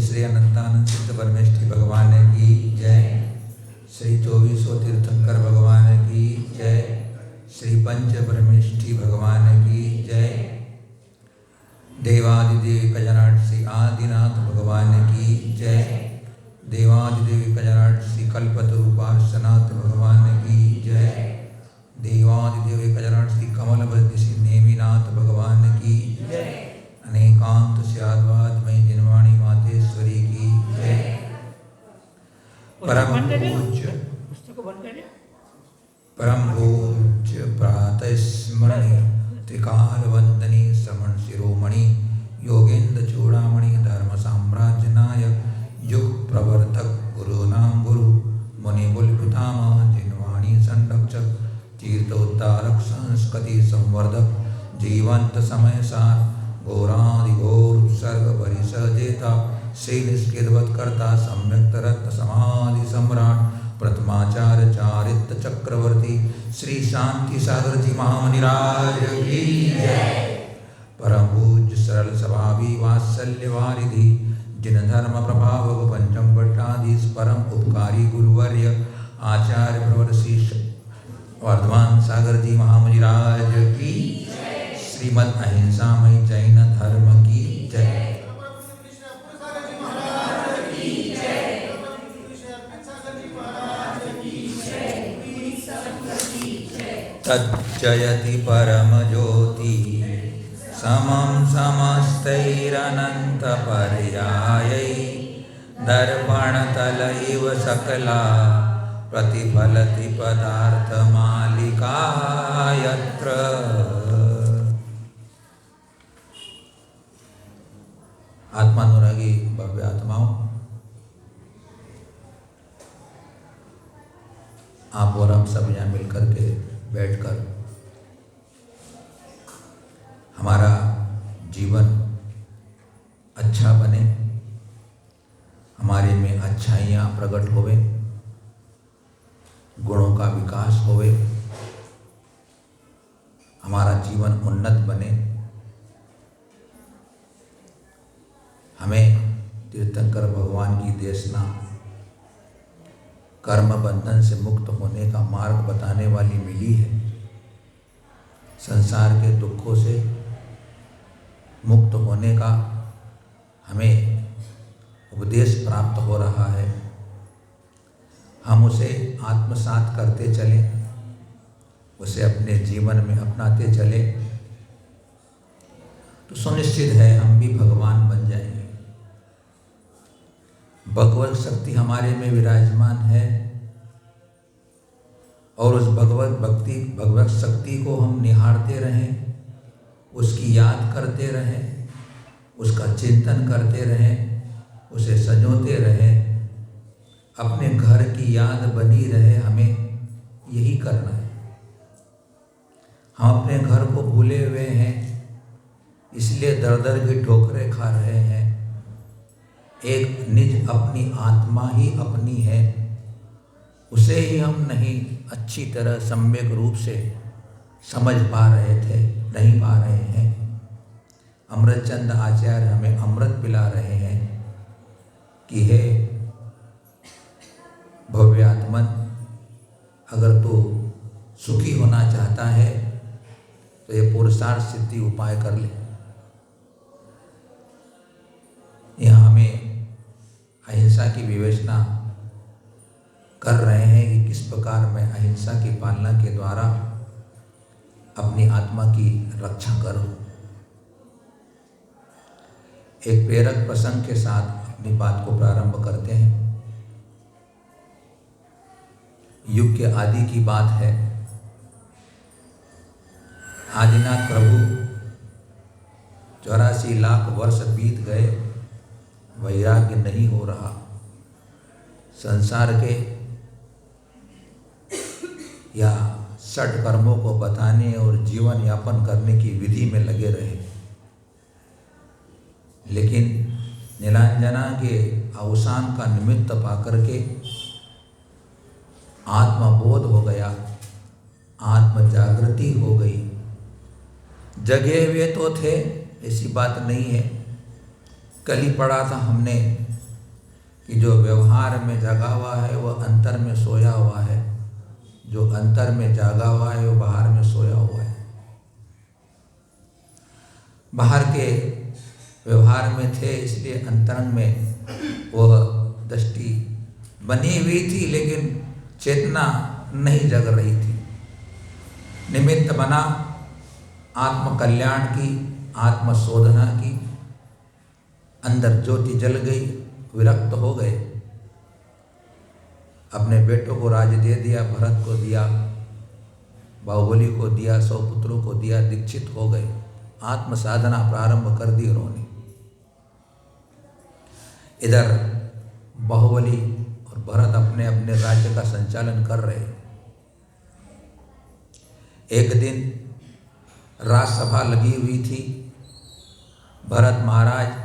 श्री अनंतानंद सिद्ध परमेष्ठी भगवान की जय। श्री 2400 तीर्थंकर भगवान की जय। श्री पंच परमेष्ठी भगवान की जय। देवादिदेव कजनाट श्री आदिनाथ भगवान की जय। देवादिदेव कजनाट श्री कल्पतरूपार्शनाथ भगवान की जय। देवादिदेव कजनाट श्री कमलभद्र श्री नेमिनाथ भगवान की जय। अनेकांत स्याद्वादमयी जिनवाणी मातेश्वरी की जय। परम पूज्य प्रातः स्मरणीय त्रिकाल वंदनीय श्रवण शिरोमणि योगेंद्र चूड़ामणि धर्म साम्राज्य नायक युग प्रवर्तक गुरु नाम गुरु मुनि कुल पितामह जिनवाणी संरक्षक तीर्थोद्धारक संस्कृति संवर्धक जीवंत समय सार घोराधिघोर उत्सर्ग परिसदेता श्री निष्किर्वत्कर्ता सम्यक्त रत्न समाधि सम्राट प्रथमाचार्य चारित्र चक्रवर्ती श्री शांति सागर जी महामनिराज की जय। परम पूज्य सरल स्वभावी वात्सल्य वारिधि जिन धर्म प्रभावक पंचम पट्टाधीश परम उपकारी गुरुवर्य आचार्य प्रवर श्री वर्धमान सागर जी महामनिराज की श्रीमद अहिंसामय जैन धर्म की जय। तज्जयति परम ज्योति समं समस्तैरनंत पर्यायै दर्पणतल इव सकला प्रतिफलति पदार्थ मालिका यत्र। आत्मानुरागी भव्य आत्माओं, आप और हम सब यहाँ मिलकर के बैठकर हमारा जीवन अच्छा बने, हमारे में अच्छाइयाँ प्रकट होवे, गुणों का विकास होवे, हमारा जीवन उन्नत बने, हमें तीर्थंकर भगवान की देशना कर्म बंधन से मुक्त होने का मार्ग बताने वाली मिली है। संसार के दुखों से मुक्त होने का हमें उपदेश प्राप्त हो रहा है। हम उसे आत्मसात करते चलें, उसे अपने जीवन में अपनाते चले तो सुनिश्चित है हम भी भगवान बन जाएंगे। भगवत शक्ति हमारे में विराजमान है और उस भगवत शक्ति को हम निहारते रहें, उसकी याद करते रहें, उसका चिंतन करते रहें, उसे संजोते रहें, अपने घर की याद बनी रहे। हमें यही करना है। हम अपने घर को भूले हुए हैं, इसलिए दर दर की ठोकरें खा रहे हैं। एक निज अपनी आत्मा ही अपनी है, उसे ही हम नहीं अच्छी तरह सम्यक रूप से समझ पा रहे थे, नहीं पा रहे हैं। अमृतचंद आचार्य हमें अमृत पिला रहे हैं कि हे भव्य आत्मन, अगर तू सुखी होना चाहता है तो ये पुरुषार्थ सिद्धि उपाय कर ले। यहाँ हमें अहिंसा की विवेचना कर रहे हैं कि किस प्रकार मैं अहिंसा की पालना के द्वारा अपनी आत्मा की रक्षा करूं। एक प्रेरक प्रसंग के साथ अपनी बात को प्रारंभ करते हैं। युग के आदि की बात है। आदिनाथ प्रभु 84 लाख वर्ष बीत गए, वैराग्य नहीं हो रहा। संसार के या षट कर्मों को बताने और जीवन यापन करने की विधि में लगे रहे, लेकिन नीलांजना के अवसान का निमित्त पाकर के आत्मबोध हो गया, आत्म जागृति हो गई। जगे हुए तो थे, ऐसी बात नहीं है। कल ही पढ़ा था हमने कि जो व्यवहार में जगा हुआ है वह अंतर में सोया हुआ है, जो अंतर में जागा हुआ है वो बाहर में सोया हुआ है। बाहर के व्यवहार में थे इसलिए अंतरंग में वह दृष्टि बनी हुई थी, लेकिन चेतना नहीं जग रही थी। निमित्त बना आत्म कल्याण की, आत्म शोधना की, अंदर ज्योति जल गई, विरक्त हो गए। अपने बेटों को राज्य दे दिया, भरत को दिया, बाहुबली को दिया, 100 पुत्रों को दिया, दीक्षित हो गए। आत्म साधना प्रारंभ कर दी उन्होंने। इधर बाहुबली और भरत अपने अपने राज्य का संचालन कर रहे। एक दिन राजसभा लगी हुई थी। भरत महाराज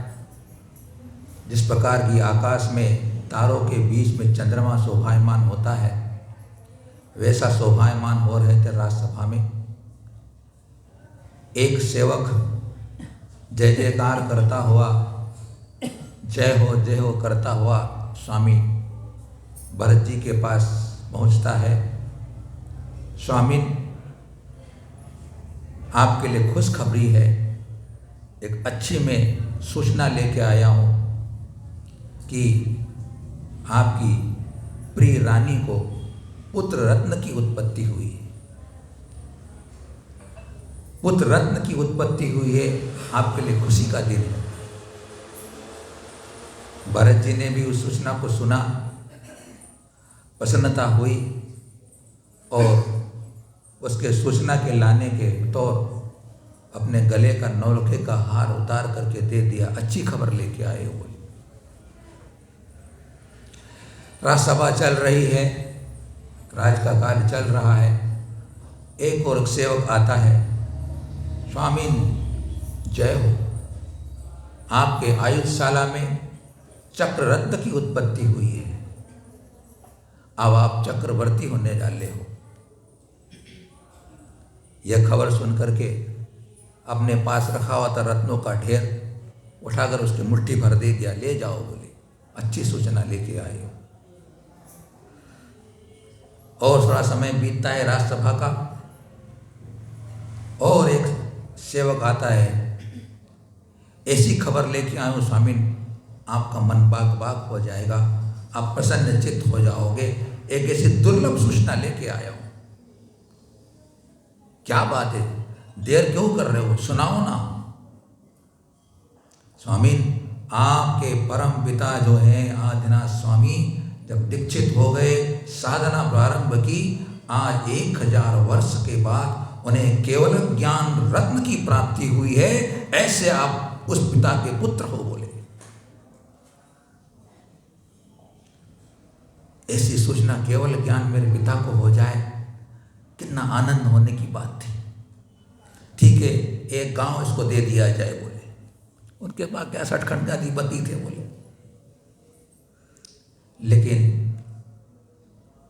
जिस प्रकार की आकाश में तारों के बीच में चंद्रमा शोभायमान होता है, वैसा शोभायमान हो रहे थे राजसभा में। एक सेवक जय जयकार करता हुआ, जय हो करता हुआ स्वामी भरत जी के पास पहुंचता है। स्वामी, आपके लिए खुशखबरी है, एक अच्छी मैं सूचना लेके आया हूँ कि आपकी प्रिय रानी को पुत्र रत्न की उत्पत्ति हुई है। पुत्र रत्न की उत्पत्ति हुई है, आपके लिए खुशी का दिन है। भरत जी ने भी उस सूचना को सुना, प्रसन्नता हुई और उसके सूचना के लाने के तौर अपने गले का नौलखे का हार उतार करके दे दिया। अच्छी खबर लेके आए हुए। राजसभा चल रही है, राज का कार्य चल रहा है। एक और सेवक आता है, स्वामी जय हो, आपके आयुधशाला में चक्र रत्न की उत्पत्ति हुई है, अब आप चक्रवर्ती होने वाले हो। यह खबर सुन करके अपने पास रखा हुआ था रत्नों का ढेर उठाकर उसकी मुट्ठी भर दे दिया। ले जाओ बोले, अच्छी सूचना लेके आए हो। और थोड़ा समय बीतता है राजसभा का, और एक सेवक आता है, ऐसी खबर लेके आए हो स्वामी, आपका मन बाग बाग हो जाएगा, आप प्रसन्नचित्त हो जाओगे, एक ऐसी दुर्लभ सूचना लेके आया हूं। क्या बात है, देर क्यों कर रहे हो, सुनाओ ना। स्वामी, आपके परम पिता जो हैं आदिनाथ स्वामी जब दीक्षित हो गए, साधना प्रारंभ की, आज 1000 वर्ष के बाद उन्हें केवल ज्ञान रत्न की प्राप्ति हुई है। ऐसे आप उस पिता के पुत्र हो बोले। ऐसी सूचना केवल ज्ञान मेरे पिता को हो जाए, कितना आनंद होने की बात थी। ठीक है, एक गांव इसको दे दिया जाए बोले। उनके पास क्या 60 अधिपति थे बोले। लेकिन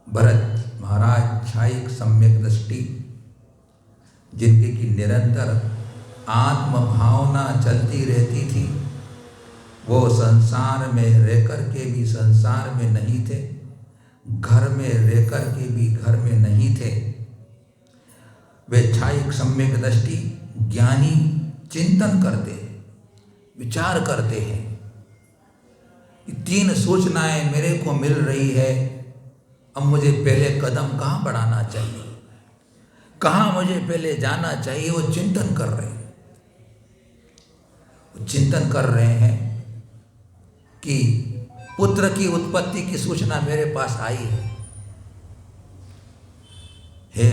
भरत महाराज छायिक सम्यक दृष्टि, जिनकी की निरंतर आत्म भावना चलती रहती थी, वो संसार में रह कर के भी संसार में नहीं थे, घर में रह कर के भी घर में नहीं थे। वे छायिक सम्यक दृष्टि ज्ञानी चिंतन करते हैं, विचार करते हैं। 3 सूचनाएं मेरे को मिल रही है, अब मुझे पहले कदम कहाँ बढ़ाना चाहिए, कहाँ मुझे पहले जाना चाहिए, वो चिंतन कर रहे हैं। वो चिंतन कर रहे हैं कि पुत्र की उत्पत्ति की सूचना मेरे पास आई है।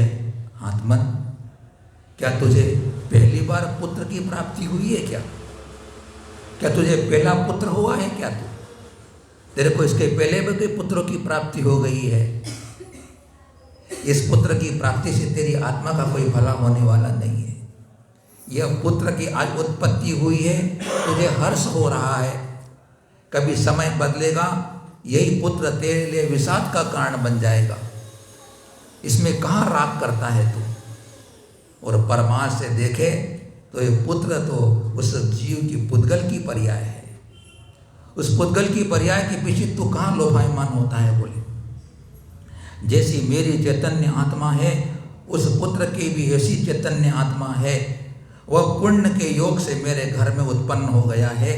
आत्मन, क्या तुझे पहली बार पुत्र की प्राप्ति हुई है क्या? क्या तुझे पहला पुत्र हुआ है क्या? तेरे को इसके पहले भी कोई पुत्रों की प्राप्ति हो गई है? इस पुत्र की प्राप्ति से तेरी आत्मा का कोई भला होने वाला नहीं है। यह पुत्र की आज उत्पत्ति हुई है, तुझे हर्ष हो रहा है। कभी समय बदलेगा, यही पुत्र तेरे लिए विषाद का कारण बन जाएगा। इसमें कहाँ राग करता है तू? और परमार्थ से देखे तो ये पुत्र तो उस जीव की पुद्गल की पर्याय है। उस पुद्गल की पर्याय के पीछे तू कहाँ लोभायमान होता है? बोले जैसी मेरी चैतन्य आत्मा है, उस पुत्र की भी ऐसी चैतन्य आत्मा है। वह पुण्य के योग से मेरे घर में उत्पन्न हो गया है,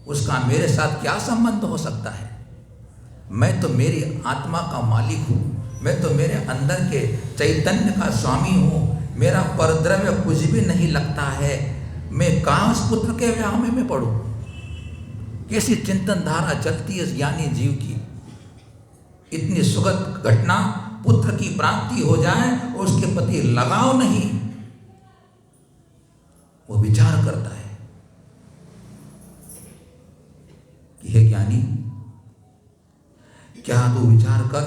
उसका मेरे साथ क्या संबंध हो सकता है? मैं तो मेरी आत्मा का मालिक हूँ, मैं तो मेरे अंदर के चैतन्य का स्वामी हूँ, मेरा परद्रव्य कुछ भी नहीं लगता है। मैं कहाँ उस पुत्र के व्यामोह में पड़ूँ? कैसी चिंतन धारा चलती है ज्ञानी जीव की। इतनी सुखद घटना, पुत्र की प्राप्ति हो जाए और उसके प्रति लगाव नहीं, वो विचार करता है कि हे ज्ञानी, क्या तू विचार कर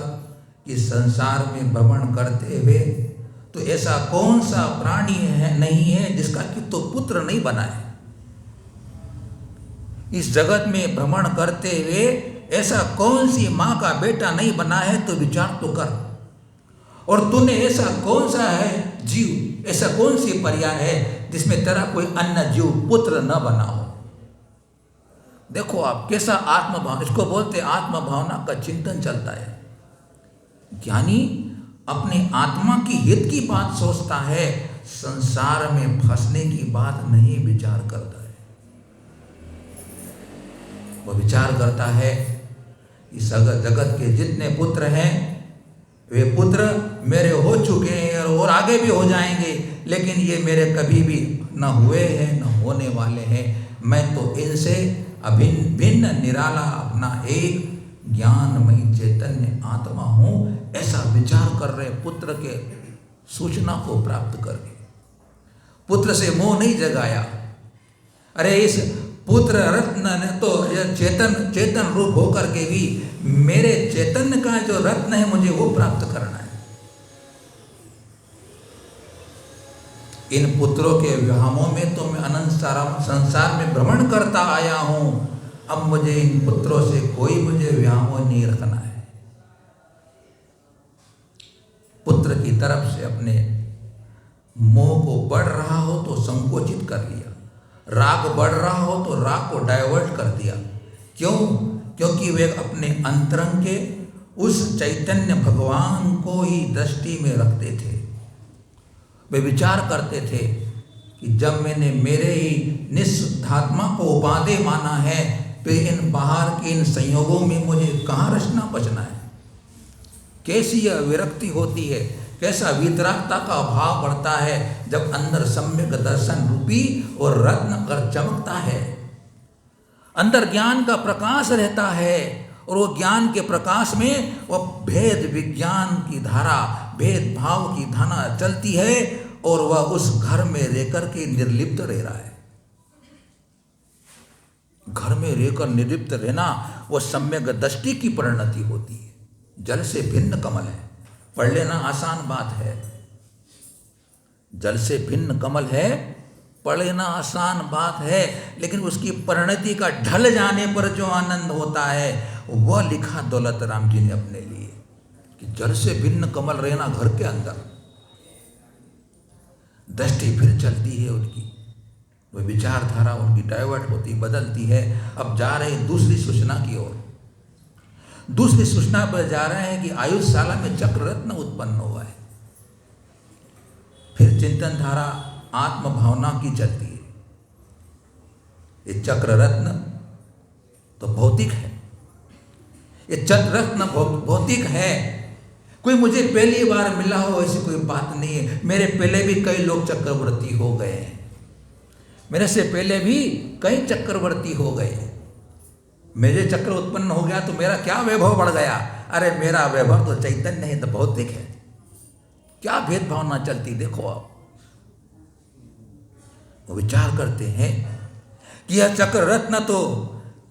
कि संसार में भ्रमण करते हुए तो ऐसा कौन सा प्राणी है नहीं है जिसका कि तो पुत्र नहीं बना है। इस जगत में भ्रमण करते हुए ऐसा कौन सी माँ का बेटा नहीं बना है, तो विचार तो कर। और तूने ऐसा कौन सा है जीव, ऐसा कौन सी पर्याय है जिसमें तेरा कोई अन्य जीव पुत्र न बना हो। देखो आप कैसा आत्मभाव, इसको बोलते आत्मभावना का चिंतन चलता है। ज्ञानी अपने आत्मा की हित की बात सोचता है, संसार में फंसने की बात नहीं विचार करता है। वो विचार करता है इस जगत के जितने पुत्र हैं वे पुत्र मेरे हो चुके हैं और आगे भी हो जाएंगे, लेकिन ये मेरे कभी भी न हुए हैं न होने वाले हैं। मैं तो इनसे अभिन्न भिन्न निराला अपना एक ज्ञानमयी चैतन्य आत्मा हूँ, ऐसा विचार कर रहे पुत्र के सूचना को प्राप्त करके। पुत्र से मोह नहीं जगाया। अरे इस पुत्र रत्न ने तो चेतन रूप होकर के भी मेरे चैतन्य का जो रत्न है मुझे वो प्राप्त करना है। इन पुत्रों के व्यामोह में तो मैं अनंत संसार में भ्रमण करता आया हूं। अब मुझे इन पुत्रों से कोई मुझे व्यामोह नहीं रखना है। पुत्र की तरफ से अपने मोह को बढ़ रहा हो तो संकोचित कर लिया, राग बढ़ रहा हो तो राग को डाइवर्ट कर दिया। क्यों? क्योंकि वे अपने अंतरंग के उस चैतन्य भगवान को ही दृष्टि में रखते थे। वे विचार करते थे कि जब मैंने मेरे ही निःशुद्धात्मा को उपादेय माना है, तो इन बाहर के इन संयोगों में मुझे कहाँ रचना बचना है। कैसी यह विरक्ति होती है, कैसा वितरागता का भाव बढ़ता है जब अंदर सम्यक दर्शन रूपी और रत्न कर चमकता है। अंदर ज्ञान का प्रकाश रहता है और वो ज्ञान के प्रकाश में वह भेद विज्ञान की धारा, भेद भाव की धारा चलती है और वह उस घर में रहकर के निर्लिप्त रह रहा है। घर में रहकर निर्लिप्त रहना वो सम्यक दृष्टि की परिणति होती है। जल से भिन्न कमल है, पढ़ लेना आसान बात है। जल से भिन्न कमल है, पढ़ लेना आसान बात है, लेकिन उसकी परिणति का ढल जाने पर जो आनंद होता है वह लिखा दौलत राम जी ने अपने लिए कि जल से भिन्न कमल रहना घर के अंदर। दृष्टि फिर चलती है उनकी, वह विचारधारा उनकी डाइवर्ट होती बदलती है। अब जा रहे दूसरी सूचना की ओर। दूसरी सूचना पर जा रहे हैं कि आयुषशाला में चक्र रत्न उत्पन्न हुआ है। फिर चिंतन धारा आत्म भावना की चलती है। ये चक्र रत्न तो भौतिक है, ये चक्र रत्न भौतिक है। कोई मुझे पहली बार मिला हो ऐसी कोई बात नहीं है। मेरे पहले भी कई लोग चक्रवर्ती हो गए हैं, मेरे से पहले भी कई चक्रवर्ती हो गए। मेरे चक्र उत्पन्न हो गया तो मेरा क्या वैभव बढ़ गया। अरे मेरा वैभव तो चैतन्य है, तो भौतिक है। क्या भेदभाव ना चलती। देखो आप वो विचार करते हैं कि यह चक्र रत्न तो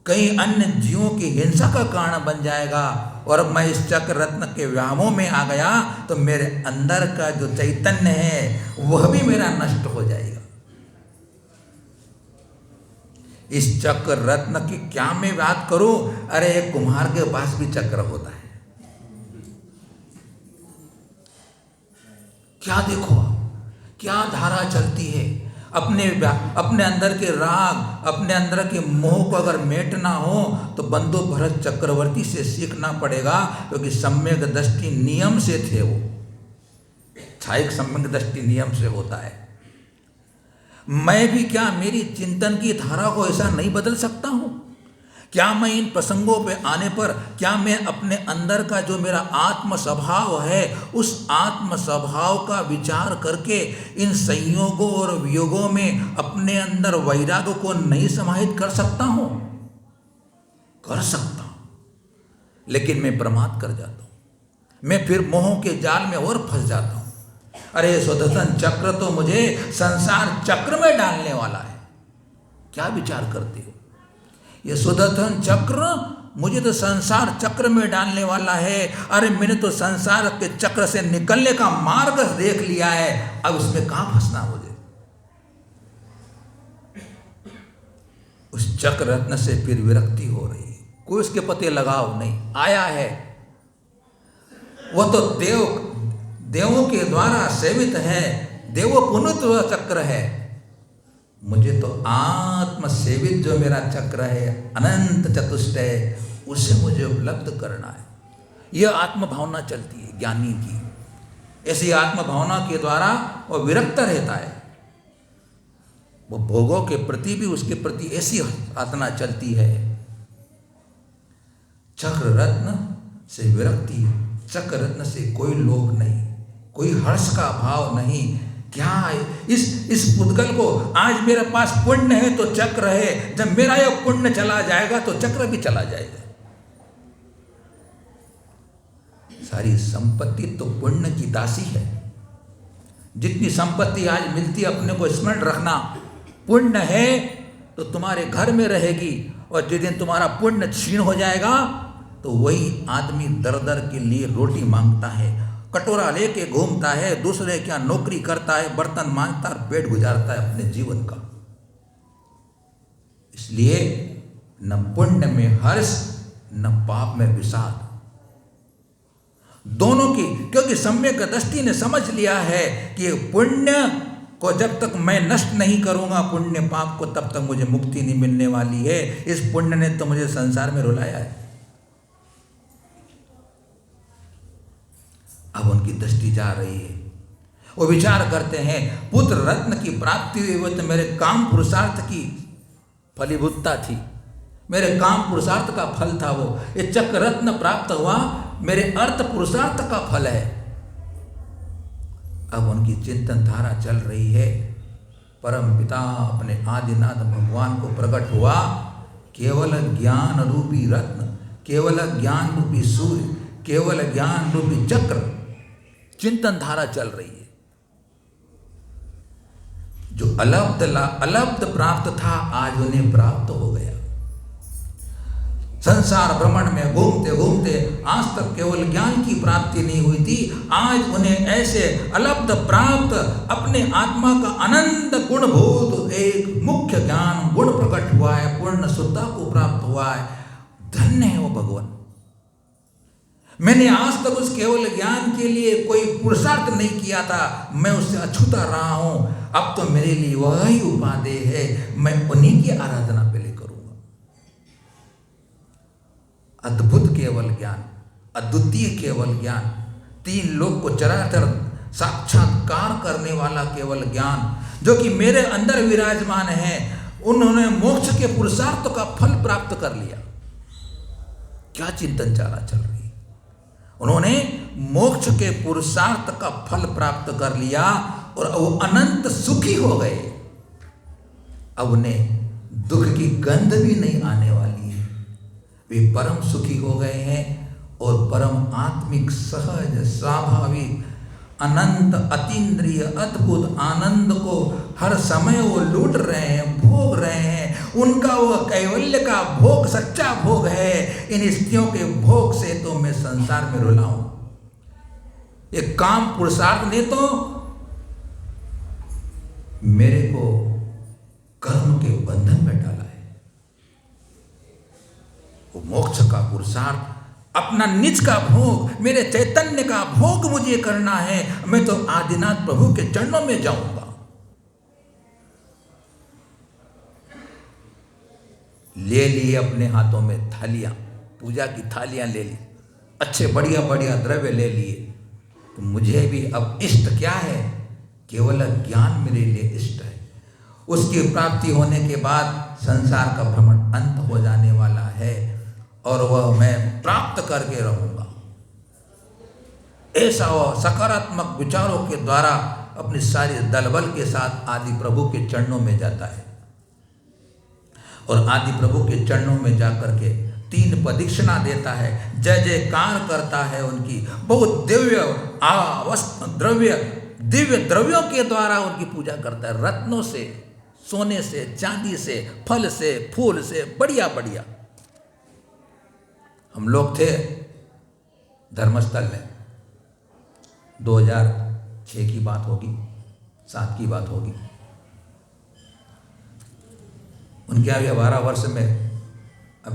कई अन्य जीवों की हिंसा का कारण बन जाएगा, और मैं इस चक्र रत्न के व्यामोह में आ गया तो मेरे अंदर का जो चैतन्य है वह भी मेरा नष्ट हो जाएगा। इस चक्र रत्न की क्या मैं बात करूं। अरे एक कुम्हार के पास भी चक्र होता है। क्या देखो आप, क्या धारा चलती है। अपने अंदर के राग, अपने अंदर के मोह को अगर मेटना हो तो बंधु भरत चक्रवर्ती से सीखना पड़ेगा, क्योंकि सम्यक दृष्टि नियम से थे वो। छायक सम्यक दृष्टि नियम से होता है। मैं भी क्या मेरी चिंतन की धारा को ऐसा नहीं बदल सकता हूं? क्या मैं इन प्रसंगों पे आने पर, क्या मैं अपने अंदर का जो मेरा आत्म स्वभाव है, उस आत्म स्वभाव का विचार करके इन संयोगों और वियोगों में अपने अंदर वैराग्य को नहीं समाहित कर सकता हूं? कर सकता हूं, लेकिन मैं प्रमाद कर जाता हूं। मैं फिर मोह के जाल में और फंस जाता हूं। अरे सुदर्शन चक्र तो मुझे संसार चक्र में डालने वाला है। क्या विचार करते हो? ये सुदर्शन चक्र मुझे तो संसार चक्र में डालने वाला है। अरे मैंने तो संसार के चक्र से निकलने का मार्ग देख लिया है, अब उसमें कहां फंसना मुझे? उस चक्र रत्न से फिर विरक्ति हो रही है, कोई उसके पते लगाव नहीं। आया है वो तो देवों के द्वारा सेवित है, देवो पुनत्व चक्र है। मुझे तो आत्म सेवित जो मेरा चक्र है, अनंत चतुष्टय, उसे मुझे उपलब्ध करना है। यह आत्म भावना चलती है ज्ञानी की। ऐसी आत्म भावना के द्वारा वो विरक्त रहता है। वो भोगों के प्रति भी उसके प्रति ऐसी आत्मा चलती है। चक्र रत्न से विरक्ति, चक्र रत्न से कोई लोभ नहीं, कोई हर्ष का भाव नहीं। क्या इस पुद्गल को आज मेरे पास पुण्य है तो चक्र है, जब मेरा यह पुण्य चला जाएगा तो चक्र भी चला जाएगा। सारी संपत्ति तो पुण्य की दासी है। जितनी संपत्ति आज मिलती है, अपने को स्मरण रखना, पुण्य है तो तुम्हारे घर में रहेगी, और जिस दिन तुम्हारा पुण्य क्षीण हो जाएगा तो वही आदमी दर दर के लिए रोटी मांगता है, कटोरा लेके घूमता है, दूसरे क्या नौकरी करता है, बर्तन मांजता है, पेट गुजारता है अपने जीवन का। इसलिए न पुण्य में हर्ष, न पाप में विषाद, दोनों की, क्योंकि सम्यक दृष्टि ने समझ लिया है कि पुण्य को जब तक मैं नष्ट नहीं करूंगा, पुण्य पाप को, तब तक मुझे मुक्ति नहीं मिलने वाली है। इस पुण्य ने तो मुझे संसार में रुलाया है। अब उनकी दृष्टि जा रही है। वो विचार करते हैं, पुत्र रत्न की प्राप्ति हुई, वो तो मेरे काम पुरुषार्थ की फलीभूतता थी, मेरे काम पुरुषार्थ का फल था वो। ये चक्र रत्न प्राप्त हुआ, मेरे अर्थ पुरुषार्थ का फल है। अब उनकी चिंतन धारा चल रही है। परम पिता अपने आदिनाथ भगवान को प्रकट हुआ, केवल ज्ञान रूपी रत्न, केवल ज्ञान रूपी सूर्य, केवल ज्ञान रूपी चक्र, चिंतन धारा चल रही है। जो अलब्ध प्राप्त था, आज उन्हें प्राप्त हो गया। संसार भ्रमण में घूमते घूमते आज तक केवल ज्ञान की प्राप्ति नहीं हुई थी, आज उन्हें ऐसे अलब्ध प्राप्त, अपने आत्मा का अनंत गुणभूत एक मुख्य ज्ञान गुण प्रकट हुआ है, पूर्ण शुद्धता को प्राप्त हुआ है। धन्य है वो भगवान। मैंने आज तक उस केवल ज्ञान के लिए कोई पुरुषार्थ नहीं किया था, मैं उससे अछूता रहा हूं। अब तो मेरे लिए वही उपादेय है, मैं उन्हीं की आराधना पहले करूंगा। अद्भुत केवल ज्ञान, अद्वितीय केवल ज्ञान, तीन लोक को चराचर साक्षात्कार करने वाला केवल ज्ञान, जो कि मेरे अंदर विराजमान है। उन्होंने मोक्ष के पुरुषार्थ का फल प्राप्त कर लिया। क्या चिंतन चारा चल रही है? उन्होंने मोक्ष के पुरुषार्थ का फल प्राप्त कर लिया और वो अनंत सुखी हो गए। अब उन्हें दुख की गंध भी नहीं आने वाली है। वे परम सुखी हो गए हैं और परम आत्मिक, सहज, स्वाभाविक, अनंत, अतीन्द्रिय, अद्भुत आनंद को हर समय वो लूट रहे हैं, भोग रहे हैं। उनका वो कैवल्य का भोग सच्चा भोग है। इन स्त्रियों के भोग से तो मैं संसार में रुला हूं। ये काम पुरुषार्थ ने तो मेरे को कर्म के बंधन में डाला है। वो मोक्ष का पुरुषार्थ, अपना निज का भोग, मेरे चैतन्य का भोग मुझे करना है। मैं तो आदिनाथ प्रभु के चरणों में जाऊंगा। ले लिए अपने हाथों में थालियाँ, पूजा की थालियाँ ले ली, अच्छे बढ़िया बढ़िया द्रव्य ले लिए। तो मुझे भी अब इष्ट क्या है? केवल ज्ञान मेरे लिए इष्ट है। उसकी प्राप्ति होने के बाद संसार का भ्रमण अंत हो जाने वाला है और वह मैं प्राप्त करके रहूँगा। ऐसा वह सकारात्मक विचारों के द्वारा अपनी सारी दलबल के साथ आदि प्रभु के चरणों में जाता है और आदि प्रभु के चरणों में जाकर के 3 प्रदक्षिणा देता है, जय जयकार करता है उनकी, बहुत दिव्य दिव्य द्रव्यों के द्वारा उनकी पूजा करता है, रत्नों से, सोने से, चांदी से, फल से, फूल से, बढ़िया बढ़िया। हम लोग थे धर्मस्थल में, 2006 की बात होगी, 7 की बात होगी। उनके अभी 12 वर्ष में अब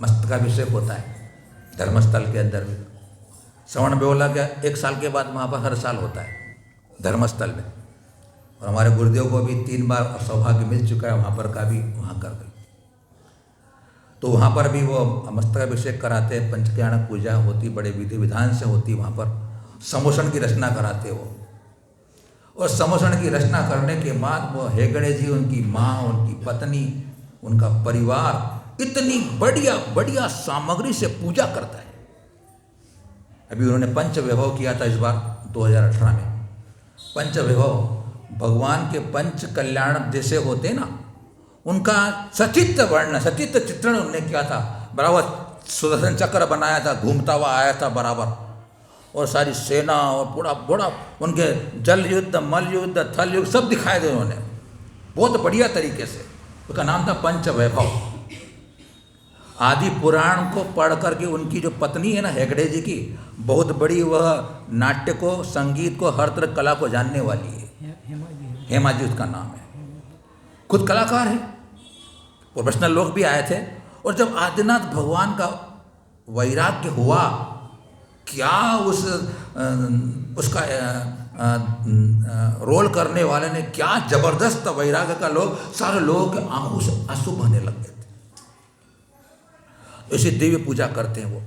मस्तकाभिषेक होता है धर्मस्थल के अंदर भी। श्रवण बेओला का 1 साल के बाद वहाँ पर हर साल होता है धर्मस्थल में, और हमारे गुरुदेव को भी 3 बार सौभाग्य मिल चुका है वहाँ पर का भी वहाँ कर गए। तो वहाँ पर भी वो मस्तकाभिषेक कराते, पंचकल्याणक पूजा होती, बड़े विधि विधान से होती। वहाँ पर समोषण की रचना कराते वो, और समोषण की रचना करने के बाद वो हेगड़े जी, उनकी माँ, उनकी पत्नी, उनका परिवार इतनी बढ़िया बढ़िया सामग्री से पूजा करता है। अभी उन्होंने पंच वैभव किया था इस बार 2018 में। पंच वैभव भगवान के पंच कल्याण जैसे होते ना, उनका सचित्र वर्णन, सचित्र चित्रण उन्होंने किया था। बराबर सुदर्शन चक्र बनाया था, घूमता हुआ आया था बराबर, और सारी सेना और पूरा बड़ा उनके जल युद्ध, मल युद्ध, थल युद्ध सब दिखाए थे उन्होंने बहुत बढ़िया तरीके से। उसका नाम था पंच वैभव। आदि पुराण को पढ़ करके उनकी जो पत्नी है ना हेगड़े जी की, बहुत बड़ी वह नाट्य को, संगीत को, हर तरह कला को जानने वाली है। हेमा जी उसका नाम है, खुद कलाकार है, प्रोफेशनल लोग भी आए थे। और जब आदिनाथ भगवान का वैराग्य हुआ, क्या उसका रोल करने वाले ने क्या जबरदस्त वैराग्य का सारे लोगों के आंखों से आंसू बहने लग गए थे। ऐसी दिव्य पूजा करते हैं वो,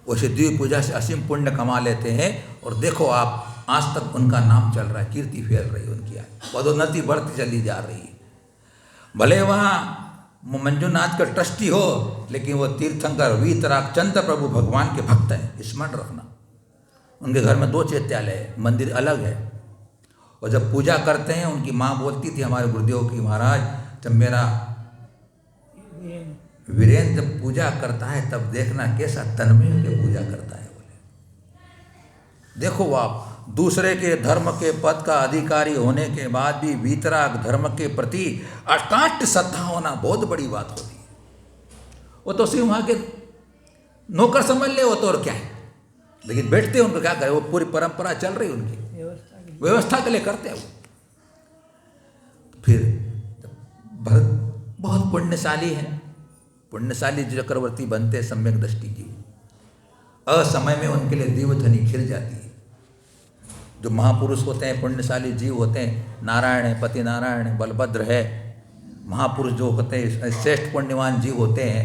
ऐसी दिव्य पूजा से असीम पुण्य कमा लेते हैं। और देखो आप, आज तक उनका नाम चल रहा है, कीर्ति फैल रही है उनकी, पदोन्नति बढ़ती चली जा रही है। भले वहाँ मंजूनाथ का ट्रस्टी हो, लेकिन वो तीर्थंकर वीतराग चंद्र प्रभु भगवान के भक्त हैं, स्मरण रखना। उनके घर में 2 चैत्यालय है, मंदिर अलग है। और जब पूजा करते हैं, उनकी माँ बोलती थी हमारे गुरुदेव की, महाराज जब मेरा वीरेंद्र जब पूजा करता है तब देखना कैसा तन्मय होकर पूजा करता है। बोले देखो आप, दूसरे के धर्म के पद का अधिकारी होने के बाद भी वीतराग धर्म के प्रति अकाट्य श्रद्धा होना बहुत बड़ी बात होती है। वो तो सिर्फ वहाँ के नौकर समझ ले, वो तो और क्या है, लेकिन बैठते उनको क्या करे, वो पूरी परंपरा चल रही उनकी, व्यवस्था के लिए करते हैं वो। फिर भरत बहुत पुण्यशाली है, पुण्यशाली चक्रवर्ती बनते सम्यक दृष्टि जी, असमय में उनके लिए दिव्यध्वनि खिल जाती है। जो महापुरुष होते हैं, पुण्यशाली जीव होते हैं, नारायण है, पति नारायण है, बलभद्र है, महापुरुष जो होते हैं, श्रेष्ठ पुण्यवान जीव होते हैं।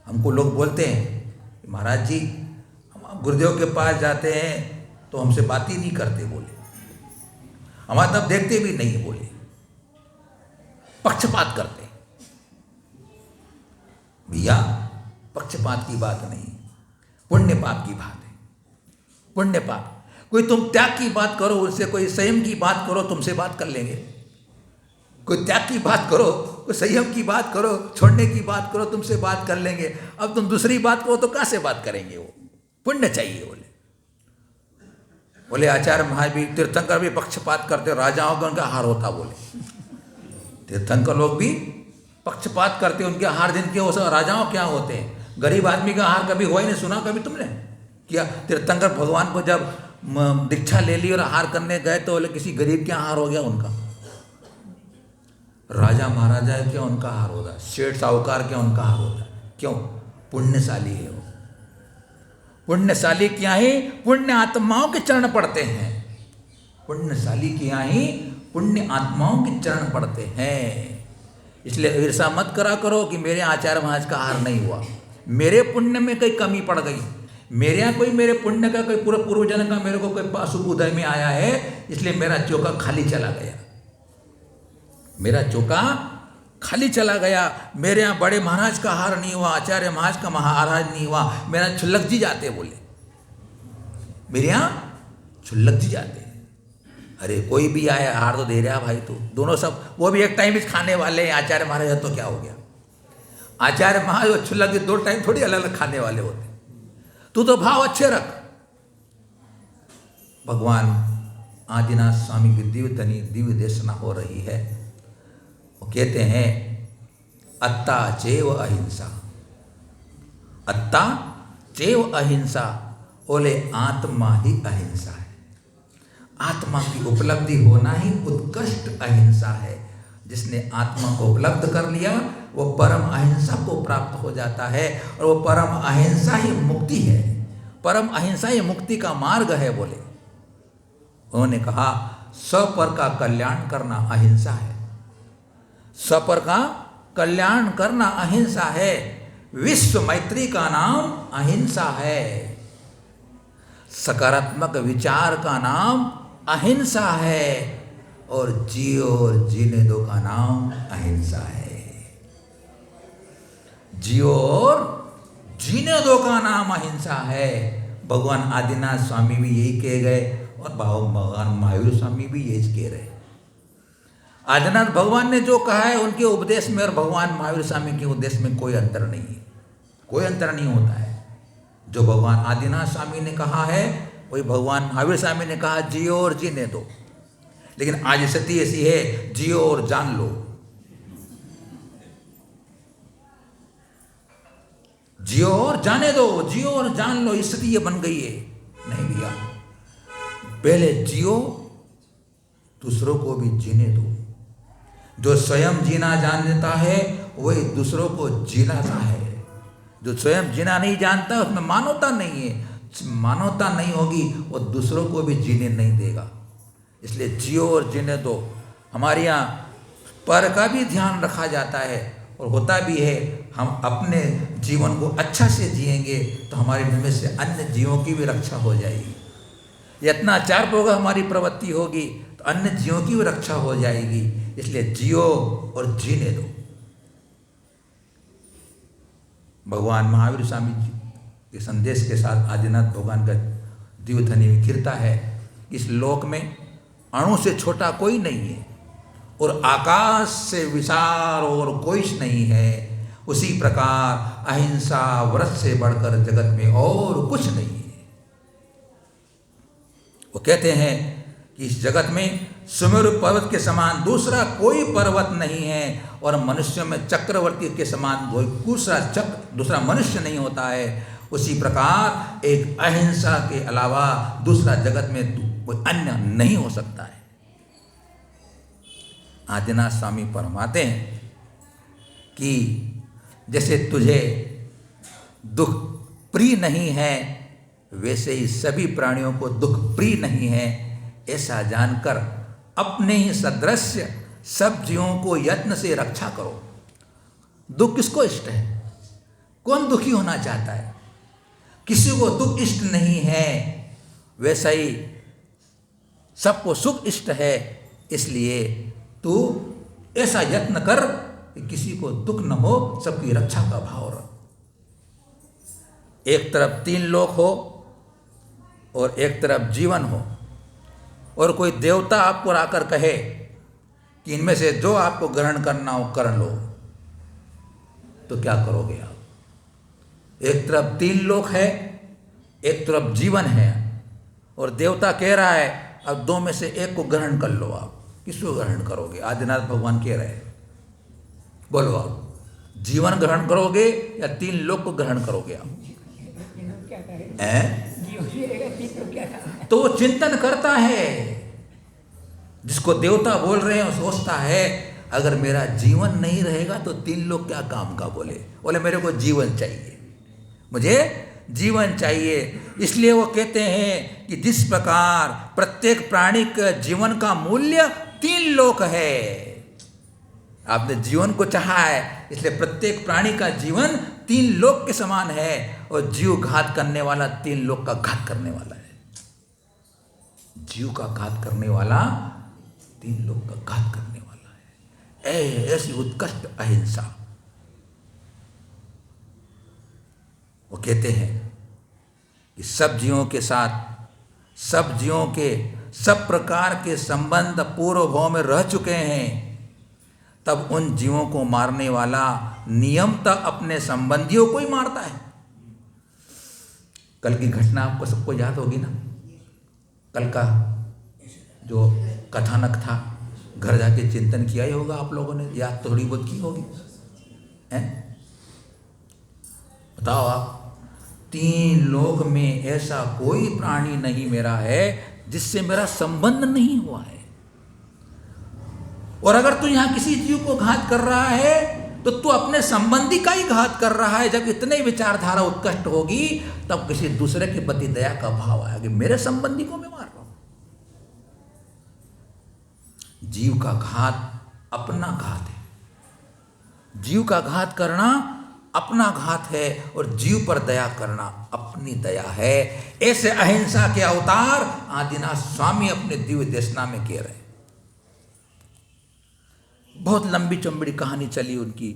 हमको लोग बोलते हैं महाराज जी हम गुरुदेव के पास जाते हैं तो हमसे बात ही नहीं करते, बोले हमारा तब देखते भी नहीं, बोले पक्षपात करते। भैया पक्षपात की बात नहीं, पुण्य पाप की बात है। पुण्य पाप, कोई तुम त्याग की बात करो उनसे, कोई संयम की बात करो, तुमसे बात कर लेंगे। कोई त्याग की बात करो, कोई संयम की बात करो, छोड़ने की बात करो, तुमसे बात कर लेंगे। अब तुम दूसरी बात करो तो कहाँ से बात करेंगे? वो पुण्य चाहिए। बोले आचार्य महावीर तीर्थंकर भी पक्षपात करते, राजाओं का उनका हार होता। बोले तीर्थंकर लोग भी पक्षपात करते, उनके हार जिनके वो सब राजाओं क्या होते हैं, गरीब आदमी का हार कभी हुआ ही नहीं। सुना कभी तुमने क्या? तीर्थंकर भगवान को जब दीक्षा ले ली और हार करने गए तो बोले किसी गरीब क्या हार हो गया उनका? राजा महाराजा क्या उनका हार होता है, सेठ साहूकार क्या उनका हार होता है? क्यों? पुण्यशाली है वो। पुण्यशाली क्या ही पुण्य आत्माओं के चरण पड़ते हैं, पुण्यशाली क्या ही पुण्य आत्माओं के चरण पड़ते हैं। इसलिए ईर्षा मत करा करो कि मेरे आचार्य महाराज का आहार नहीं हुआ, मेरे पुण्य में कहीं कमी पड़ गई, मेरे यहाँ कोई मेरे पुण्य का कोई पूर्वजन का मेरे को कोई अशुभ उदय में आया है, इसलिए मेरा चौका खाली चला गया, मेरा चौका खाली चला गया। मेरे यहाँ बड़े महाराज का आहार नहीं हुआ, आचार्य महाराज का महाराज नहीं हुआ, मेरा छुल्लक जी जाते, बोले मेरे यहाँ छुल्लक जी जाते। अरे कोई भी आया आहार तो दे रहा भाई, तू दोनों सब, वो भी एक टाइम खाने वाले हैं, आचार्य महाराज तो क्या हो गया, आचार्य महाराज और छुल्लक जी दो टाइम थोड़ी अलग अलग खाने वाले होते, तू तो भाव अच्छे रख। भगवान आदिनाथ स्वामी की दिव्य देशना हो रही है। वो कहते हैं अत्ता चेव अहिंसा, अत्ता चेव अहिंसा, बोले आत्मा ही अहिंसा है। आत्मा की उपलब्धि होना ही उत्कृष्ट अहिंसा है। जिसने आत्मा को उपलब्ध कर लिया वो परम अहिंसा को प्राप्त हो जाता है, और वो परम अहिंसा ही मुक्ति है, परम अहिंसा ही मुक्ति का मार्ग है। बोले उन्होंने कहा स्वपर का कल्याण करना अहिंसा है, स्वपर का कल्याण करना अहिंसा है, विश्व मैत्री का नाम अहिंसा है, सकारात्मक विचार का नाम अहिंसा है, और जियो और जीने दो का नाम अहिंसा है। जियो और जीने दो का नाम अहिंसा है। भगवान आदिनाथ स्वामी भी यही कह गए, और भगवान महावीर स्वामी भी यही कह रहे। आदिनाथ भगवान ने जो कहा है उनके उपदेश में और भगवान महावीर स्वामी के उपदेश में कोई अंतर नहीं है, कोई अंतर नहीं होता है। जो भगवान आदिनाथ स्वामी ने कहा है वही भगवान महावीर स्वामी ने कहा, जियो और जीने दो। लेकिन आज स्थिति ऐसी है, जियो और जान लो, जियो और जाने दो, जियो और जान लो, स्थिति ये बन गई है। नहीं भैया, पहले जियो, दूसरों को भी जीने दो। जो स्वयं जीना जानता है वही दूसरों को जीनाता है। जो स्वयं जीना नहीं जानता उसमें मानवता नहीं है, मानवता नहीं होगी वो दूसरों को भी जीने नहीं देगा। इसलिए जियो और जीने दो। हमारे यहाँ पर का भी ध्यान रखा जाता है और होता भी है। हम अपने जीवन को अच्छा से जिएंगे तो हमारे में से अन्य जीवों की भी रक्षा हो जाएगी। यत्नाचार पर होगा हमारी प्रवृत्ति होगी तो अन्य जीवों की भी रक्षा हो जाएगी। इसलिए जियो और जीने दो। भगवान महावीर स्वामी जी के संदेश के साथ आदिनाथ भगवान का दिव्य ध्वनि विखिरता है। इस लोक में अणु से छोटा कोई नहीं है और आकाश से विशाल और कोई नहीं है। उसी प्रकार अहिंसा व्रत से बढ़कर जगत में और कुछ नहीं है। वो कहते हैं कि इस जगत में सुमेरु पर्वत के समान दूसरा कोई पर्वत नहीं है और मनुष्यों में चक्रवर्ती के समान कोई दूसरा मनुष्य नहीं होता है। उसी प्रकार एक अहिंसा के अलावा दूसरा जगत में कोई अन्य नहीं हो सकता है। आदिनाथ स्वामी फरमाते हैं कि जैसे तुझे दुख प्रिय नहीं है वैसे ही सभी प्राणियों को दुख प्रिय नहीं है। ऐसा जानकर अपने ही सदृश्य सब जीवों को यत्न से रक्षा करो। दुख किसको इष्ट है? कौन दुखी होना चाहता है? किसी को दुख इष्ट नहीं है। वैसा ही सबको सुख इष्ट है। इसलिए तू ऐसा यत्न कर कि किसी को दुख न हो, सबकी रक्षा का भाव रख। एक तरफ 3 लोक हो और एक तरफ जीवन हो और कोई देवता आपको आकर कहे कि इनमें से जो आपको ग्रहण करना हो कर लो, तो क्या करोगे आप? एक तरफ 3 लोक है, एक तरफ जीवन है और देवता कह रहा है अब 2 में से एक को ग्रहण कर लो। आप किसको ग्रहण करोगे? आदिनाथ भगवान कह रहे हैं, बोलो आप जीवन ग्रहण करोगे या 3 लोक को ग्रहण करोगे आप? तो वो चिंतन करता है। जिसको देवता बोल रहे हैं वो सोचता है अगर मेरा जीवन नहीं रहेगा तो 3 लोग क्या काम का? बोले मेरे को जीवन चाहिए, मुझे जीवन चाहिए। इसलिए वो कहते हैं कि जिस प्रकार प्रत्येक प्राणी के जीवन का मूल्य 3 लोक है, आपने जीवन को चाहा है, इसलिए प्रत्येक प्राणी का जीवन 3 लोक के समान है, और जीव घात करने वाला 3 लोक का घात करने वाला है। जीव का घात करने वाला 3 लोक का घात करने वाला है। ऐसी उत्कृष्ट अहिंसा। वो कहते हैं कि सब जीवों के साथ, सब जीवों के सब प्रकार के संबंध पूर्व भाव में रह चुके हैं, तब उन जीवों को मारने वाला नियमतः अपने संबंधियों को ही मारता है। कल की घटना आपको सबको याद होगी ना। कल का जो कथानक था, घर जाके चिंतन किया ही होगा आप लोगों ने, याद थोड़ी बहुत की होगी, हैं? बताओ आप, 3 लोक में ऐसा कोई प्राणी नहीं मेरा है जिससे मेरा संबंध नहीं हुआ है। और अगर तू यहां किसी जीव को घात कर रहा है तो तू अपने संबंधी का ही घात कर रहा है। जब इतने विचारधारा उत्कृष्ट होगी तब किसी दूसरे के प्रति दया का भाव आएगा कि मेरे संबंधी को मैं मार रहा हूं। जीव का घात अपना घात है। जीव का घात करना अपना घात है, और जीव पर दया करना अपनी दया है। ऐसे अहिंसा के अवतार आदिनाथ स्वामी अपने दिव्य देशना में कह रहे। बहुत लंबी चौड़ी कहानी चली उनकी,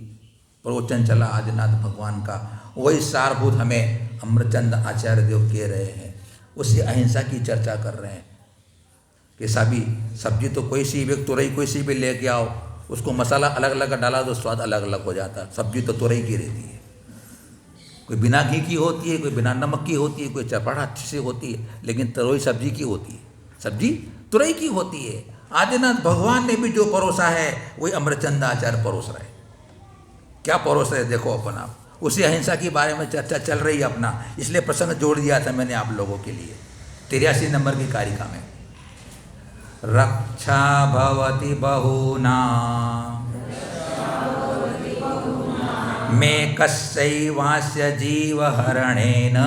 प्रवचन चला आदिनाथ भगवान का। वही सारभूत हमें अमरचंद आचार्य देव कह रहे हैं, उसी अहिंसा की चर्चा कर रहे हैं कि सब्जी तो कोई सी भी, तुरई कोई सी भी लेके आओ, उसको मसाला अलग अलग डाला तो स्वाद अलग अलग हो जाता है। सब्जी तो तुरई की रहती है, कोई बिना घी की होती है, कोई बिना नमक की होती है, कोई चपड़ा अच्छी से होती है, लेकिन तुरई सब्जी की होती है, सब्जी तुरई की होती है। आदिनाथ भगवान ने भी जो परोसा है वही अमरचंद आचार्य परोस रहे। क्या परोस रहे देखो अपन आप। उसी अहिंसा के बारे में चर्चा चल रही है अपना, इसलिए प्रसंग जोड़ दिया था मैंने आप लोगों के लिए 83 नंबर की कारिका में। रक्षा भवति बहुनां मे कस्यैवास्य जीवहरणेन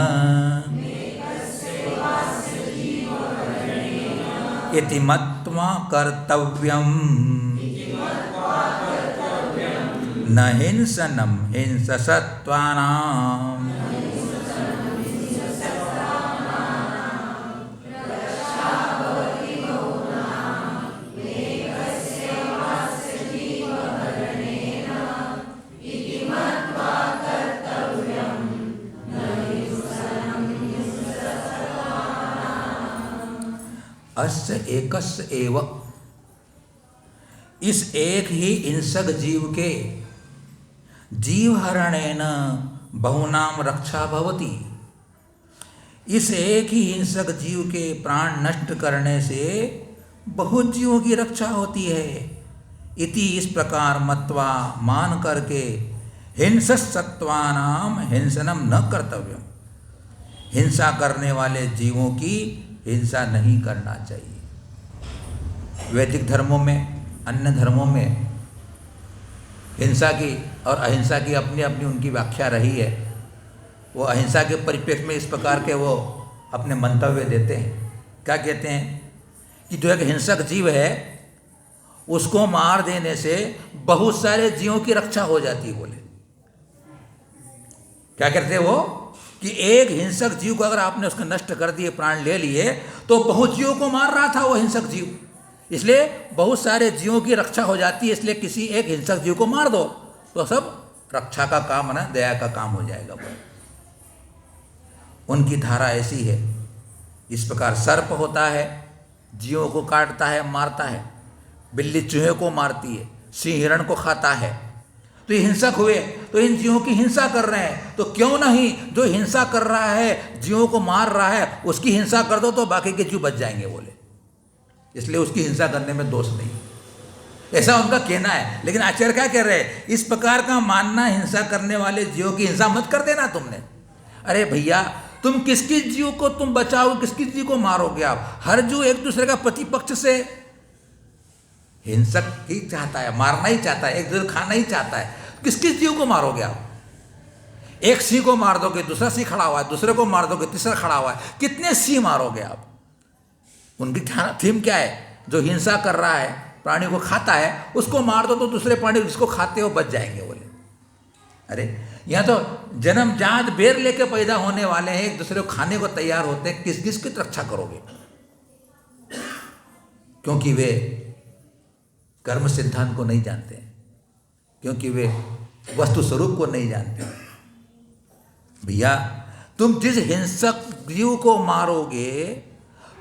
इति मत्वा कर्तव्यम् न हिंसनं हिंससत्त्वानाम्। अस्य एकस्य एव, इस एक ही हिंसक जीव के जीवहरणेन बहुनाम रक्षा भवति, इस एक ही हिंसक जीव के प्राण नष्ट करने से बहुत जीवों की रक्षा होती है। इति इस प्रकार मत्वा मान करके हिंससत्त्वानाम हिंसनम न कर्तव्यम, हिंसा करने वाले जीवों की हिंसा नहीं करना चाहिए। वैदिक धर्मों में, अन्य धर्मों में हिंसा की और अहिंसा की अपनी अपनी उनकी व्याख्या रही है। वो अहिंसा के परिप्रेक्ष्य में इस प्रकार के वो अपने मंतव्य देते हैं। क्या कहते हैं कि जो एक हिंसक जीव है उसको मार देने से बहुत सारे जीवों की रक्षा हो जाती है। बोले क्या कहते हैं वो कि एक हिंसक जीव को अगर आपने उसका नष्ट कर दिए, प्राण ले लिए, तो बहुत जीवों को मार रहा था वो हिंसक जीव, इसलिए बहुत सारे जीवों की रक्षा हो जाती है। इसलिए किसी एक हिंसक जीव को मार दो तो सब रक्षा का काम ना, दया का काम हो जाएगा। उनकी धारा ऐसी है। इस प्रकार सर्प होता है, जीवों को काटता है, मारता है। बिल्ली चूहे को मारती है, सिंह हिरण को खाता है। तो ये हिंसक हुए, तो इन जीवों की हिंसा कर रहे हैं। तो क्यों नहीं जो हिंसा कर रहा है, जीवों को मार रहा है, उसकी हिंसा कर दो तो बाकी के जीव बच जाएंगे। बोले इसलिए उसकी हिंसा करने में दोष नहीं, ऐसा उनका कहना है। लेकिन आचार्य क्या कह रहे हैं, इस प्रकार का मानना हिंसा करने वाले जीवों की हिंसा मत कर देना तुमने। अरे भैया, तुम किसकी जीव को तुम बचाओगे, किसकी जीव को मारोगे आप? हर जीव एक दूसरे का प्रतिपक्ष से हिंसक ही चाहता है, मारना ही चाहता है, एक दूसरे खाना ही चाहता है। किसकी जीव को मारोगे आप? एक सिंह को मार दोगे, दूसरा सिंह खड़ा हुआ है, दूसरे को मार दोगे, तीसरा खड़ा हुआ है। कितने सिंह मारोगे आप? उनकी थीम क्या है? जो हिंसा कर रहा है प्राणी को खाता है, उसको मार दो तो दूसरे प्राणी जिसको खाते हो बच जाएंगे। बोले अरे यहाँ तो जन्मजात बेर लेके पैदा होने वाले हैं, एक दूसरे को खाने को तैयार होते हैं, किस किस की रक्षा करोगे? क्योंकि वे कर्म सिद्धांत को नहीं जानते, क्योंकि वे वस्तु स्वरूप को नहीं जानते। भैया तुम जिस हिंसक जीव को मारोगे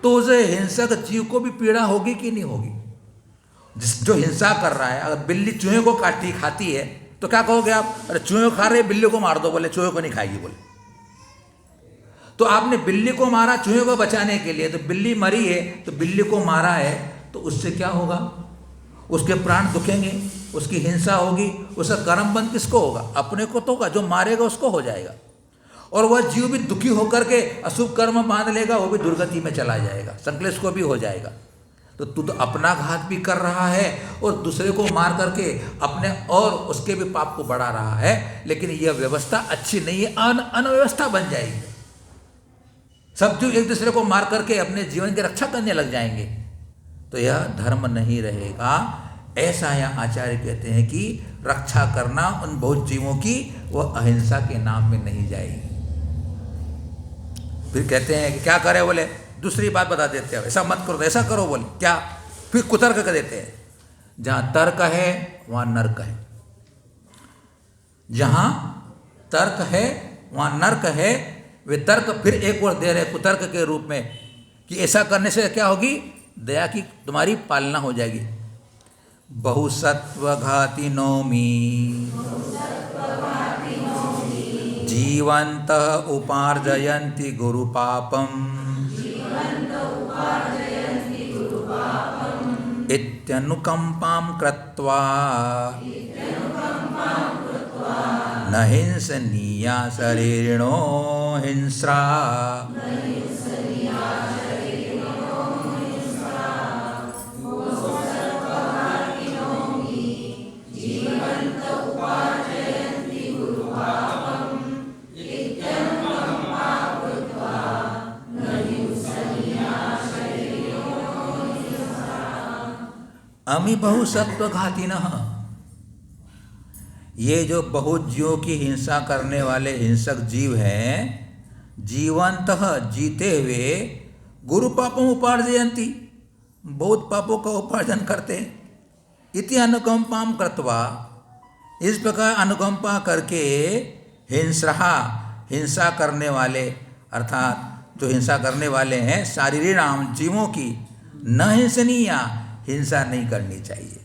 तो उस हिंसक जीव को भी पीड़ा होगी कि नहीं होगी? जो हिंसा कर रहा है, अगर बिल्ली चूहे को काटती खाती है तो क्या कहोगे आप? अरे चूहे को खा रहे, बिल्ली को मार दो। बोले चूहे को नहीं खाएगी। बोले तो आपने बिल्ली को मारा चूहे को बचाने के लिए, तो बिल्ली मरी है तो बिल्ली को मारा है, तो उससे क्या होगा? उसके प्राण दुखेंगे, उसकी हिंसा होगी, उसका कर्म बंध किसको होगा? अपने को तो होगा, जो मारेगा उसको हो जाएगा। और वह जीव भी दुखी होकर के अशुभ कर्म बांध लेगा, वो भी दुर्गति में चला जाएगा, संकलेश को भी हो जाएगा। तो तू तो अपना घात भी कर रहा है और दूसरे को मार करके अपने और उसके भी पाप को बढ़ा रहा है। लेकिन यह व्यवस्था अच्छी नहीं है, अनव्यवस्था बन जाएगी। सब जीव एक दूसरे को मार करके अपने जीवन की रक्षा करने लग जाएंगे, तो यह धर्म नहीं रहेगा। ऐसा यहाँ आचार्य कहते हैं कि रक्षा करना उन बहुत जीवों की वह अहिंसा के नाम में नहीं जाएगी। फिर कहते हैं कि क्या करें? बोले दूसरी बात बता देते हैं, ऐसा मत करो, ऐसा करो। बोले क्या? फिर कुतर्क कर देते हैं। जहाँ तर्क है वहाँ नर्क है, जहाँ तर्क है वहाँ नर्क है। वे तर्क फिर एक और दे रहे कुतर्क के रूप में कि ऐसा करने से क्या होगी? दया की तुम्हारी पालना हो जाएगी। बहुसत्वघातिनोमि जीवंत उपार्जयन्ति गुरुपापम इत्यनुकंपां कृत्वा न हिंसनीया शरीरिणो हिंस्रा अमी बहुसत्वघातिनः। ये जो बहुत जीवों की हिंसा करने वाले हिंसक जीव हैं, जीवंतः जीते हुए गुरु पापों उपार्जयन्ति, बहुत पापों का उपार्जन करते हैं। इति अनुकंपाम कृत्वा, इस प्रकार अनुकंपा करके हिंस्रहा, हिंसा करने वाले अर्थात जो हिंसा करने वाले हैं शारीरिक जीवों की, न हिंसनीया, हिंसा नहीं करनी चाहिए।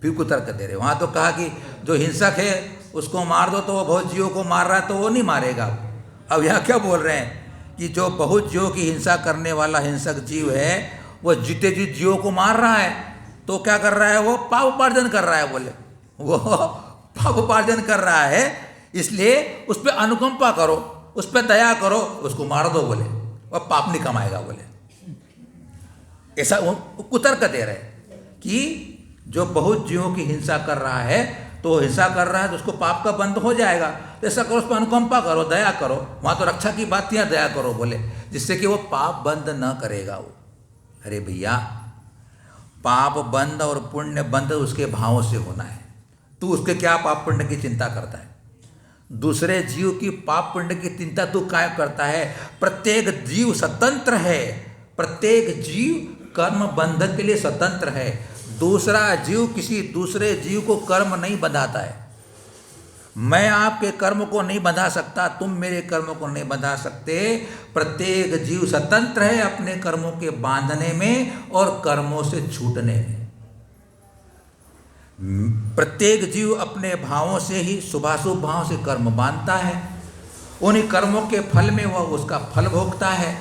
फिर कुतर्क दे रहे, वहाँ तो कहा कि जो हिंसक है उसको मार दो, तो वो बहुत जीवों को मार रहा है तो वो नहीं मारेगा। अब यहाँ क्या बोल रहे हैं कि जो बहुत जीवों की हिंसा करने वाला हिंसक जीव है वो जीते जी जीवों को मार रहा है, तो क्या कर रहा है? वो पाप उपार्जन कर रहा है। बोले वो पाप उपार्जन कर रहा है, इसलिए उस पर अनुकंपा करो, उस पर दया करो, उसको मार दो। बोले वह पाप नहीं कमाएगा। बोले ऐसा कुतर्क दे रहे कि जो बहुत जीवों की हिंसा कर रहा है तो हिंसा कर रहा है तो उसको पाप का बंध हो जाएगा। तो ऐसा करो, उस पर अनुकंपा करो, दया करो। वहाँ तो रक्षा की बात यहाँ दया करो। बोले जिससे कि वो पाप बंद न करेगा वो। अरे भैया, पाप बंद और पुण्य बंद उसके भावों से होना है। तू उसके क्या पाप पुण्य की चिंता करता है? दूसरे जीव की पाप पुण्य की चिंता तू क्या करता है? प्रत्येक जीव स्वतंत्र है, प्रत्येक जीव कर्म बंधन के लिए स्वतंत्र है। दूसरा जीव किसी दूसरे जीव को कर्म नहीं बंधाता है। मैं आपके कर्म को नहीं बंधा सकता, तुम मेरे कर्म को नहीं बंधा सकते। प्रत्येक जीव स्वतंत्र है अपने कर्मों के बांधने में और कर्मों से छूटने में। प्रत्येक जीव अपने भावों से ही, शुभाशुभ भाव से कर्म बांधता है। उन्हीं कर्मों के फल में वह उसका फल भोगता है।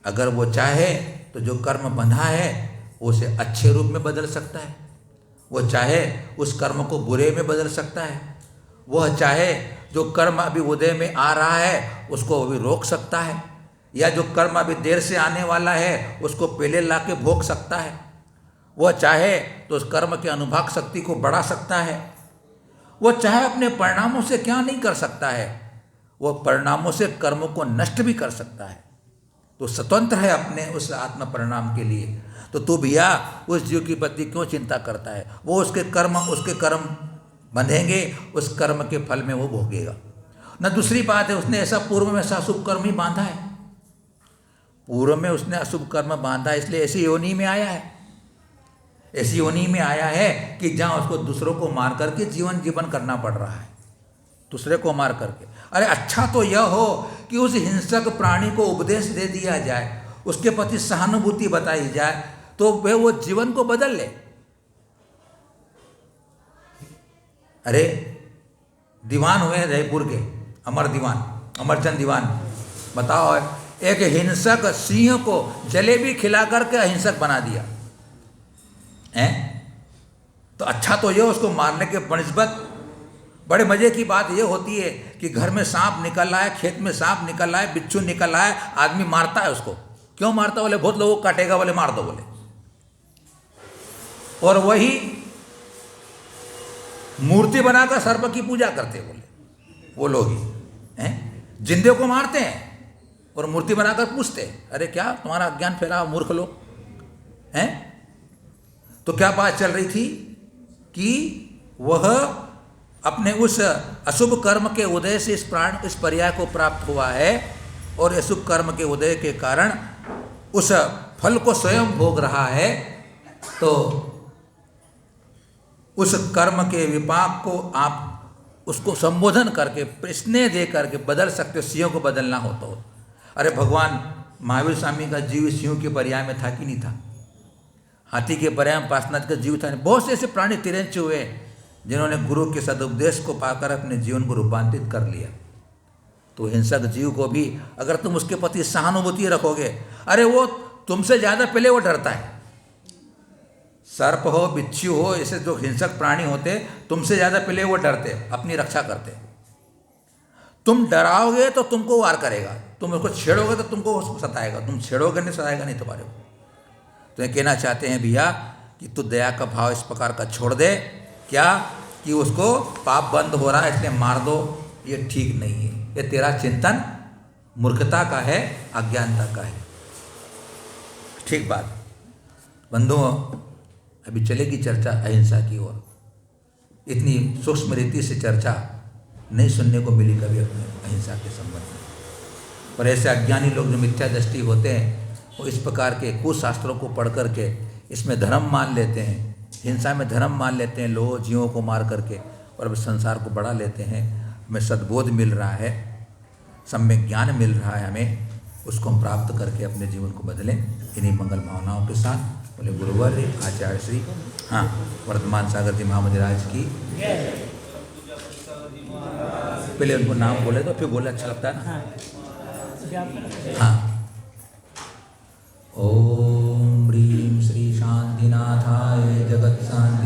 अगर वो चाहे तो जो कर्म बंधा है उसे अच्छे रूप में बदल सकता है, वो चाहे उस कर्म को बुरे में बदल सकता है, वह चाहे जो कर्म अभी उदय में आ रहा है उसको भी रोक सकता है, या जो कर्म अभी देर से आने वाला है उसको पहले ला के भोग सकता है। वह चाहे तो उस कर्म के अनुभाग शक्ति को बढ़ा सकता है। वह चाहे अपने परिणामों से क्या नहीं कर सकता है, वह परिणामों से कर्म को नष्ट भी कर सकता है। तो स्वतंत्र है अपने उस आत्म परिणाम के लिए। तो तू भैया उस जीव की प्रति क्यों चिंता करता है? वो उसके कर्म बंधेंगे, उस कर्म के फल में वो भोगेगा न। दूसरी बात है, उसने ऐसा पूर्व में ऐसा अशुभ कर्म ही बांधा है, पूर्व में उसने अशुभ कर्म बांधा, इसलिए ऐसी योनि में आया है। ऐसी योनि में आया है कि जहाँ उसको दूसरों को मार करके जीवन करना पड़ रहा है, दूसरे को मार करके। अरे अच्छा तो यह हो कि उस हिंसक प्राणी को उपदेश दे दिया जाए, उसके प्रति सहानुभूति बताई जाए, तो वह वो जीवन को बदल ले। अरे दीवान हुए जयपुर के, अमरचंद दीवान, बताओ, एक हिंसक सिंह को जलेबी खिला करके अहिंसक बना दिया है। तो अच्छा तो यह उसको मारने के बनिस्बत बड़े मजे की बात यह होती है कि घर में सांप निकल रहा है, खेत में सांप निकल रहा है, बिच्छू निकल रहा है, आदमी मारता है उसको। क्यों मारता? बोले बहुत लोगों को काटेगा, बोले मार दो बोले। और वही मूर्ति बनाकर सर्प की पूजा करते बोले वो लोग ही हैं, जिंदे को मारते हैं और मूर्ति बनाकर पूछते, अरे क्या तुम्हारा अज्ञान फैला मूर्ख लोग हैं। तो क्या बात चल रही थी कि वह अपने उस अशुभ कर्म के उदय से इस पर्याय को प्राप्त हुआ है, और अशुभ कर्म के उदय के कारण उस फल को स्वयं भोग रहा है। तो उस कर्म के विपाक को आप उसको संबोधन करके स्नेह दे करके बदल सकते हो। सिंह को बदलना हो तो, अरे भगवान महावीर स्वामी का जीव सिंह के पर्याय में था कि नहीं था? हाथी के पर्याय में पार्श्वनाथ का जीव था। बहुत से ऐसे प्राणी तिरंच हुए जिन्होंने गुरु के सदुपदेश को पाकर अपने जीवन को रूपांतरित कर लिया। तो हिंसक जीव को भी अगर तुम उसके प्रति सहानुभूति रखोगे, अरे वो तुमसे ज़्यादा पहले वो डरता है। सर्प हो, बिच्छू हो, ऐसे जो हिंसक प्राणी होते, तुमसे ज़्यादा पहले वो डरते, अपनी रक्षा करते। तुम डराओगे तो तुमको वार करेगा, तुम उसको छेड़ोगे तो तुमको सताएगा, तुम छेड़ोगे नहीं सताएगा नहीं तुम्हारे को। तो ये कहना चाहते हैं भैया कि तू दया का भाव इस प्रकार का छोड़ दे, क्या कि उसको पाप बंद हो रहा है इसलिए मार दो, ये ठीक नहीं है। ये तेरा चिंतन मूर्खता का है, अज्ञानता का है। ठीक बात बंधुओं, अभी चलेगी चर्चा अहिंसा की ओर। इतनी सूक्ष्म रीति से चर्चा नहीं सुनने को मिली कभी अपने अहिंसा के संबंध में। पर ऐसे अज्ञानी लोग जो मिथ्या दृष्टि होते हैं, वो इस प्रकार के कुशास्त्रों को पढ़ करके इसमें धर्म मान लेते हैं, हिंसा में धर्म मान लेते हैं, लोगों जीवों को मार करके, और संसार को बढ़ा लेते हैं। हमें सद्बोध मिल रहा है, सम्यक ज्ञान मिल रहा है, हमें उसको हम प्राप्त करके अपने जीवन को बदलें। इन्हीं मंगल भावनाओं के साथ बोले गुरुवर आचार्य श्री वर्धमान सागर जी महामंदिराज की। पहले उनको नाम बोले तो फिर बोले, अच्छा लगता है ना। हाँ, ओम ह्रीं श्री शांतिनाथाय जगत शांति